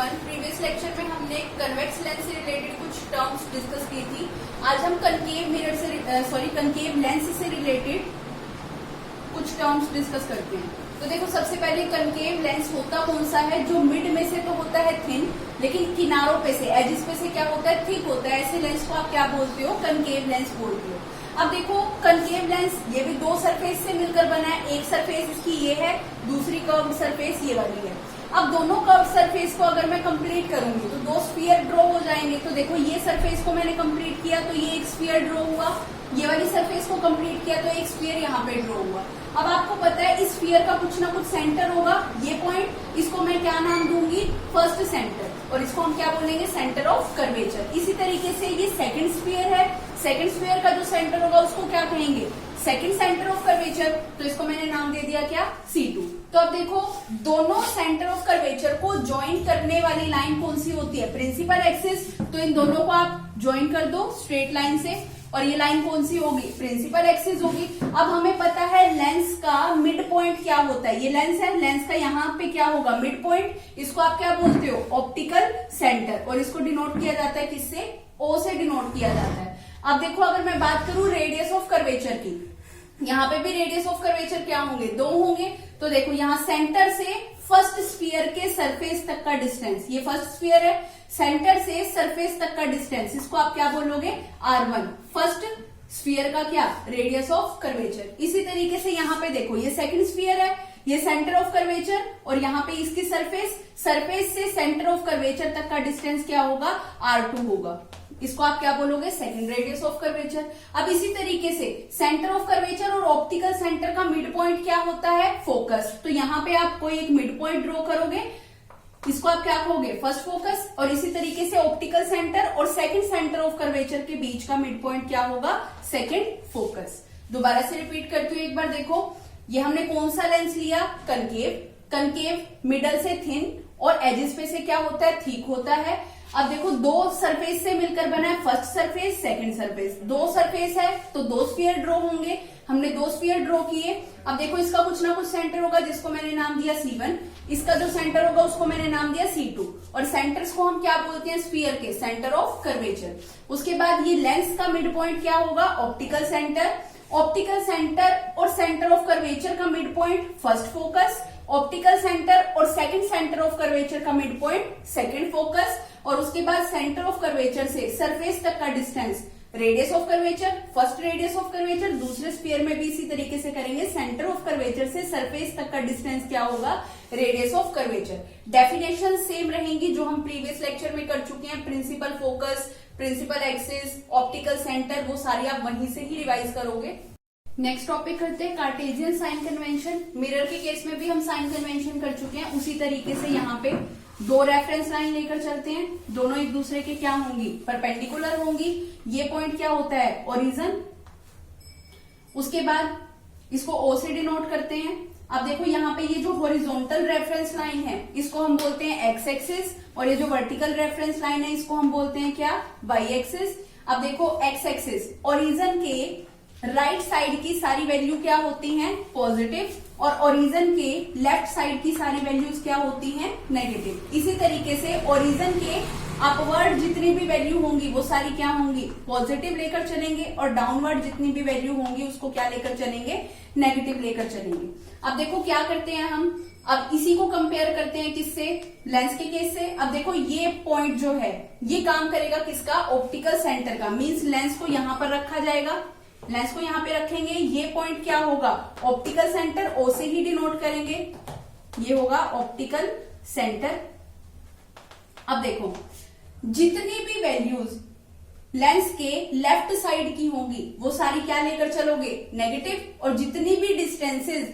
Everyone, previous lecture में हमने convex lens से रिलेटेड कुछ टर्म्स डिस्कस की थी। आज हम कंकेव लेंस से रिलेटेड कुछ टर्म्स डिस्कस करते हैं। तो देखो, सबसे पहले कंकेव लेंस होता कौन सा है? जो मिड में से तो होता है थिन, लेकिन किनारों पे से, एजिस पे से क्या होता है? थिक होता है। ऐसे लेंस को आप क्या बोलते हो? कंकेव लेंस बोलते हो। अब देखो, कंकेव लेंस ये भी दो सरफेस से मिलकर बना है। एक सरफेस इसकी ये है, दूसरी कर्व सरफेस ये वाली है। अब दोनों कर्व सरफेस को अगर मैं कंप्लीट करूंगी तो दो स्फीयर ड्रॉ हो जाएंगे। तो देखो, ये सरफेस को मैंने कंप्लीट किया तो ये एक स्फीयर ड्रॉ हुआ, ये वाली सरफेस को कंप्लीट किया तो एक स्फीयर यहाँ पे ड्रॉ हुआ। अब आपको पता है इस स्फीयर का कुछ ना कुछ सेंटर होगा। ये पॉइंट, इसको मैं क्या नाम दूंगी? फर्स्ट सेंटर, और इसको हम क्या बोलेंगे? Centre of curvature. इसी तरीके से ये सेकंड स्फीयर है, सेकंड स्फीयर का जो सेंटर होगा उसको क्या कहेंगे? Second centre of curvature. तो इसको मैंने नाम दे दिया क्या? C2। तो अब देखो, दोनों सेंटर ऑफ कर्वेचर को ज्वाइन करने वाली लाइन कौन सी होती है? Principal axis. तो इन दोनों को आप ज्वाइन कर दो स्ट्रेट लाइन से, और ये लाइन कौन सी होगी? प्रिंसिपल एक्सिस होगी। अब हमें पता है लेंस का मिड पॉइंट क्या होता है। ये लेंस है, लेंस का यहाँ पे क्या होगा? Mid point. इसको आप क्या बोलते हो? Optical centre. और इसको डिनोट किया जाता है किससे? O से डिनोट किया जाता है। अब देखो, अगर मैं बात करूं रेडियस ऑफ कर्वेचर की, यहाँ पे भी रेडियस ऑफ कर्वेचर क्या होंगे? 2 होंगे। तो देखो, यहाँ सेंटर से फर्स्ट स्फीयर के सरफेस तक का डिस्टेंस, ये फर्स्ट स्फीयर है, सेंटर से सरफेस तक का डिस्टेंस, इसको आप क्या बोलोगे? R1। फर्स्ट स्फीयर का क्या? Radius of curvature. इसी तरीके से यहाँ पे देखो, ये सेकंड स्फीयर है, ये सेंटर ऑफ कर्वेचर, और यहाँ पे इसकी सरफेस, सरफेस से सेंटर ऑफ कर्वेचर तक का डिस्टेंस क्या होगा? R2 होगा। इसको आप क्या बोलोगे? Second radius of curvature. अब इसी तरीके से सेंटर ऑफ कर्वेचर और ऑप्टिकल सेंटर का मिड पॉइंट क्या होता है? फोकस। तो यहाँ पे आप कोई एक मिड पॉइंट ड्रॉ करोगे, इसको आप क्या कहोगे? First focus. और इसी तरीके से ऑप्टिकल सेंटर और सेकंड सेंटर ऑफ कर्वेचर के बीच का मिड पॉइंट क्या होगा? Second focus. दोबारा से रिपीट करती हूँ एक बार। देखो, ये हमने कौन सा लेंस लिया? कंकेव। कंकेव मिडल से थिन और एजिस पे से क्या होता है? थिक होता है। अब देखो, दो सरफेस से मिलकर बना है, फर्स्ट सरफेस, सेकंड सरफेस। दो सरफेस है तो दो स्फीयर ड्रॉ होंगे। हमने दो स्फीयर ड्रॉ किए। अब देखो, इसका कुछ ना कुछ सेंटर होगा जिसको मैंने नाम दिया C1, इसका जो सेंटर होगा उसको मैंने नाम दिया C2, और सेंटर्स को हम क्या बोलते हैं? स्फीयर के, सेंटर ऑफ कर्वेचर। उसके बाद ये लेंस का मिड पॉइंट क्या होगा? Optical centre. ऑप्टिकल सेंटर और सेंटर ऑफ कर्वेचर का mid point first focus. Optical centre और सेकंड सेंटर ऑफ कर्वेचर का मिड पॉइंट सेकंड फोकस। और उसके बाद सेंटर ऑफ कर्वेचर से सरफेस तक का distance radius of curvature, first radius of curvature. दूसरे स्फीयर में भी इसी तरीके से करेंगे, सेंटर ऑफ कर्वेचर से सरफेस तक का डिस्टेंस क्या होगा? Radius of curvature. Definition same रहेंगी जो हम प्रीवियस लेक्चर में कर चुके हैं। Principal focus, principal axis, optical centre, वो सारी आप वहीं से ही रिवाइज करोगे। नेक्स्ट टॉपिक करते हैं कार्टेशियन साइन कन्वेंशन। मिरर के केस में भी हम साइन कन्वेंशन कर चुके हैं। उसी तरीके से यहाँ पे दो रेफरेंस लाइन लेकर चलते हैं, दोनों एक दूसरे के क्या होंगी? परपेंडिकुलर होंगी। ये पॉइंट क्या होता है? ओरिजिन। उसके बाद इसको O से डिनोट करते हैं। अब देखो, यहाँ पे ये जो हॉरिजॉन्टल रेफरेंस लाइन है इसको हम बोलते हैं एक्स एक्सिस, और ये जो वर्टिकल रेफरेंस लाइन है इसको हम बोलते हैं क्या? Y axis. अब देखो, एक्स एक्सिस, ओरिजिन के राइट साइड की सारी वैल्यू क्या होती हैं? पॉजिटिव, और ओरिजिन के लेफ्ट साइड की सारी वैल्यूज क्या होती हैं? नेगेटिव। इसी तरीके से ओरिजिन के अपवर्ड जितनी भी वैल्यू होंगी वो सारी क्या होंगी? पॉजिटिव लेकर चलेंगे, और डाउनवर्ड जितनी भी वैल्यू होंगी उसको क्या लेकर चलेंगे? नेगेटिव लेकर चलेंगे। अब देखो क्या करते हैं हम, अब इसी को कंपेयर करते हैं किससे? लेंस के केस से। अब देखो, ये पॉइंट जो है ये काम करेगा किसका? ऑप्टिकल सेंटर का। मीन्स लेंस को यहां पर रखा जाएगा, लेंस को यहां पे रखेंगे। ये पॉइंट क्या होगा? Optical centre. O से ही डिनोट करेंगे, ये होगा ऑप्टिकल सेंटर। अब देखो, जितनी भी वैल्यूज लेंस के लेफ्ट साइड की होंगी वो सारी क्या लेकर चलोगे? नेगेटिव। और जितनी भी डिस्टेंसेस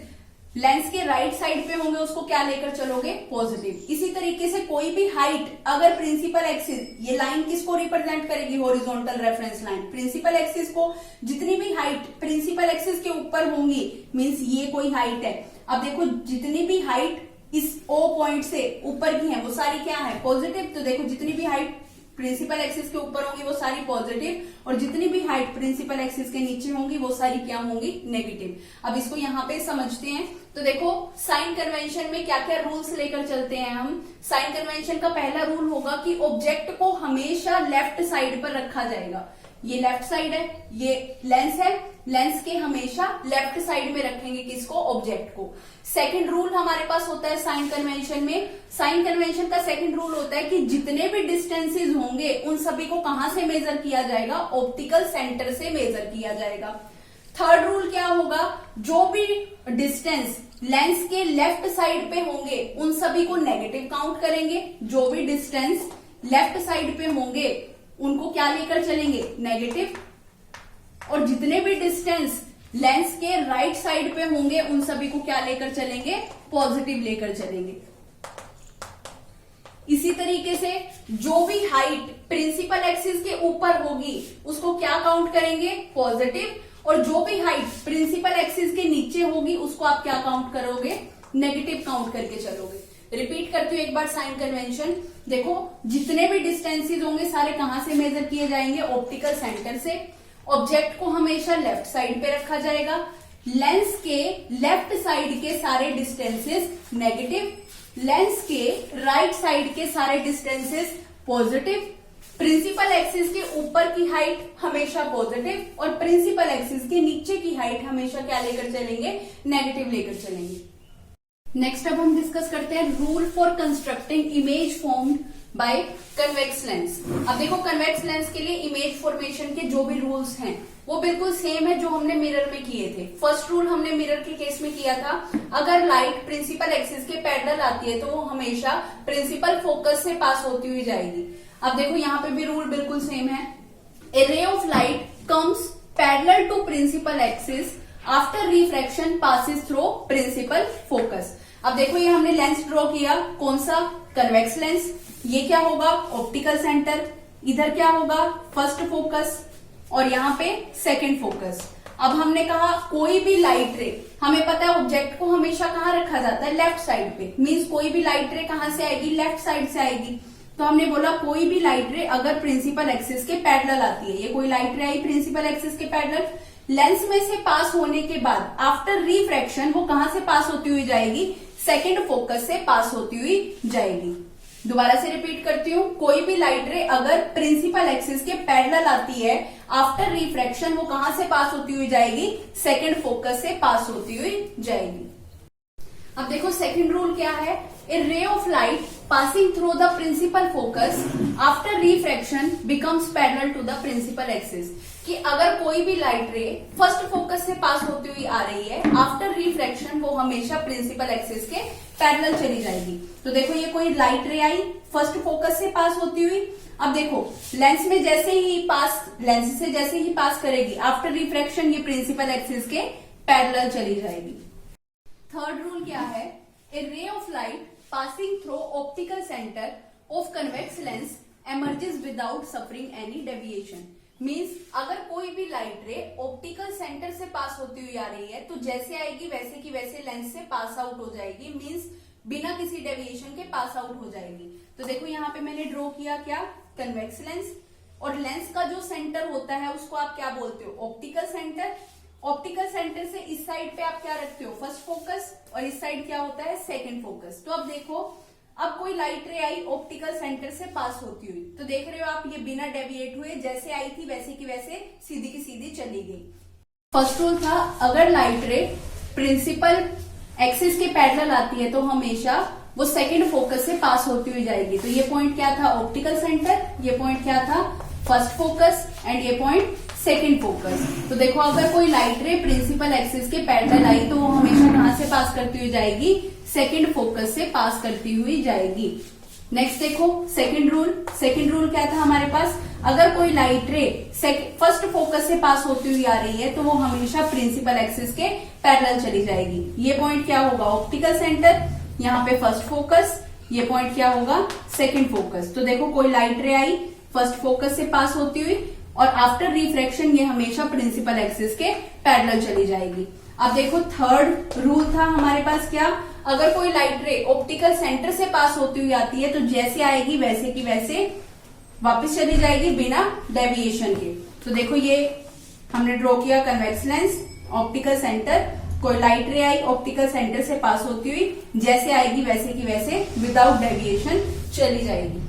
लेंस के राइट साइड पे होंगे उसको क्या लेकर चलोगे? पॉजिटिव। इसी तरीके से कोई भी हाइट, अगर प्रिंसिपल एक्सिस, ये लाइन किसको रिप्रेजेंट करेगी? Horizontal reference line. Principal axis को, जितनी भी हाइट प्रिंसिपल एक्सिस के ऊपर होंगी, मींस ये कोई हाइट है। अब देखो, जितनी भी हाइट इस O पॉइंट से ऊपर की है वो सारी क्या है? पॉजिटिव। तो देखो, जितनी भी हाइट प्रिंसिपल एक्सिस के ऊपर होंगी वो सारी पॉजिटिव और जितनी भी हाइट प्रिंसिपल एक्सिस के नीचे होंगी वो सारी क्या होंगी, नेगेटिव। अब इसको यहाँ पे समझते हैं। तो देखो साइन कन्वेंशन में क्या क्या रूल्स लेकर चलते हैं हम। साइन कन्वेंशन का पहला रूल होगा कि ऑब्जेक्ट को हमेशा लेफ्ट साइड पर रखा जाएगा। ये लेफ्ट साइड है, ये लेंस है, लेंस के हमेशा लेफ्ट साइड में रखेंगे किसको, ऑब्जेक्ट को। सेकंड रूल हमारे पास होता है साइन कन्वेंशन में, साइन कन्वेंशन का सेकंड रूल होता है कि जितने भी डिस्टेंसेस होंगे उन सभी को कहां से मेजर किया जाएगा, ऑप्टिकल सेंटर से मेजर किया जाएगा। थर्ड रूल क्या होगा, जो भी डिस्टेंस लेंस के लेफ्ट साइड पे होंगे उन सभी को नेगेटिव काउंट करेंगे। जो भी डिस्टेंस लेफ्ट साइड पे होंगे उनको क्या लेकर चलेंगे, नेगेटिव। और जितने भी डिस्टेंस लेंस के राइट साइड पे होंगे उन सभी को क्या लेकर चलेंगे, पॉजिटिव लेकर चलेंगे। इसी तरीके से जो भी हाइट प्रिंसिपल एक्सिस के ऊपर होगी उसको क्या काउंट करेंगे, पॉजिटिव। और जो भी हाइट प्रिंसिपल एक्सिस के नीचे होगी उसको आप क्या काउंट करोगे, नेगेटिव काउंट करके चलोगे। रिपीट करती हूँ एक बार साइन कन्वेंशन। देखो जितने भी डिस्टेंसेस होंगे सारे कहां से मेजर किए जाएंगे, ऑप्टिकल सेंटर से। ऑब्जेक्ट को हमेशा लेफ्ट साइड पे रखा जाएगा। लेंस के लेफ्ट साइड के सारे डिस्टेंसेस नेगेटिव, लेंस के राइट साइड के सारे डिस्टेंसेस पॉजिटिव। प्रिंसिपल एक्सिस के ऊपर की हाइट हमेशा पॉजिटिव और प्रिंसिपल एक्सिस के नीचे की हाइट हमेशा क्या लेकर चलेंगे, नेगेटिव लेकर चलेंगे। नेक्स्ट अब हम डिस्कस करते हैं rule for constructing image formed by convex lens. अब देखो कन्वेक्स लेंस के लिए इमेज फॉर्मेशन के जो भी रूल्स हैं वो बिल्कुल सेम है जो हमने मिरर में किए थे। फर्स्ट रूल हमने मिरर के केस में किया था, अगर लाइट प्रिंसिपल एक्सिस के पैरेलल आती है तो वो हमेशा प्रिंसिपल फोकस से पास होती हुई जाएगी। अब देखो यहाँ पे भी रूल बिल्कुल सेम है। A ray of light comes parallel to principal axis after refraction passes through principal focus. अब देखो ये हमने लेंस ड्रॉ किया, कौन सा, कन्वेक्स लेंस। ये क्या होगा, ऑप्टिकल सेंटर। इधर क्या होगा, फर्स्ट फोकस और यहाँ पे सेकंड फोकस। अब हमने कहा कोई भी लाइट रे, हमें पता है ऑब्जेक्ट को हमेशा कहाँ रखा जाता है, लेफ्ट साइड पे। मींस कोई भी लाइट रे कहाँ से आएगी, लेफ्ट साइड से आएगी। तो हमने बोला कोई भी लाइट रे अगर प्रिंसिपल एक्सिस के पैरेलल आती है, ये कोई लाइट रे आई प्रिंसिपल एक्सिस के पैरेलल, लेंस में से पास होने के बाद आफ्टर रिफ्रैक्शन वो कहां से पास होती हुई जाएगी, सेकंड फोकस से पास होती हुई जाएगी। दोबारा से रिपीट करती हूँ, कोई भी लाइट रे अगर प्रिंसिपल एक्सिस के पैरेलल आती है आफ्टर रिफ्रैक्शन वो कहां से पास होती हुई जाएगी, सेकंड फोकस से पास होती हुई जाएगी। अब देखो सेकंड रूल क्या है, a ray of light passing through the principal focus after refraction becomes parallel to the principal axis. कि अगर कोई भी लाइट रे फर्स्ट फोकस से पास होती हुई आ रही है, आफ्टर रिफ्रैक्शन वो हमेशा प्रिंसिपल एक्सिस के पैरेलल चली जाएगी। तो देखो ये कोई लाइट रे आई फर्स्ट फोकस से पास होती हुई। अब देखो लेंस में जैसे ही पास, लेंस से जैसे ही पास करेगी आफ्टर रिफ्रैक्शन ये प्रिंसिपल एक्सिस के पैरेलल चली जाएगी। थर्ड रूल क्या है, a ray of light passing through optical center of convex lens emerges without suffering any deviation। Means अगर कोई भी लाइट रे ऑप्टिकल सेंटर से पास होती हुई आ रही है तो जैसे आएगी वैसे की वैसे लेंस से पास आउट हो जाएगी, मीन्स बिना किसी डेविएशन के पास आउट हो जाएगी। तो देखो यहाँ पे मैंने ड्रॉ किया क्या, कन्वेक्स लेंस। और लेंस का जो सेंटर होता है उसको आप क्या बोलते हो, ऑप्टिकल सेंटर। ऑप्टिकल सेंटर से इस साइड पे आप क्या रखते हो, फर्स्ट फोकस, और इस साइड क्या होता है, सेकंड फोकस। तो अब देखो अब कोई लाइट रे आई ऑप्टिकल सेंटर से पास होती हुई, तो देख रहे हो आप ये बिना डेविएट हुए जैसे आई थी वैसे की वैसे सीधी की सीधी चली गई। फर्स्ट रूल था अगर लाइट रे प्रिंसिपल एक्सिस के पैरेलल आती है तो हमेशा वो सेकंड फोकस से पास होती हुई जाएगी। तो ये पॉइंट क्या था, ऑप्टिकल सेंटर, ये पॉइंट क्या था, फर्स्ट फोकस, एंड ये पॉइंट सेकंड फोकस। तो देखो अगर कोई लाइट रे प्रिंसिपल एक्सिस के पैरेलल आई तो वो हमेशा कहां से पास करती हुई जाएगी, सेकंड फोकस से पास करती हुई जाएगी। नेक्स्ट देखो सेकंड रूल। सेकंड रूल क्या था हमारे पास, अगर कोई लाइट रे फर्स्ट फोकस से पास होती हुई आ रही है तो वो हमेशा प्रिंसिपल एक्सिस के पैरेलल चली जाएगी। ये पॉइंट क्या होगा, ऑप्टिकल सेंटर, यहाँ पे फर्स्ट फोकस, ये पॉइंट क्या होगा, सेकंड फोकस। तो देखो कोई लाइट रे आई फर्स्ट फोकस से पास होती हुई और आफ्टर रिफ्रैक्शन ये हमेशा प्रिंसिपल एक्सिस के पैरेलल चली जाएगी। अब देखो थर्ड रूल था हमारे पास क्या, अगर कोई लाइट रे ऑप्टिकल सेंटर से पास होती हुई आती है तो जैसे आएगी वैसे की वैसे वापस चली जाएगी बिना डेविएशन के। तो देखो ये हमने ड्रॉ किया कन्वेक्स लेंस, ऑप्टिकल सेंटर, कोई लाइट रे आई ऑप्टिकल सेंटर से पास होती हुई जैसे आएगी वैसे की वैसे विदाउट डेविएशन चली जाएगी।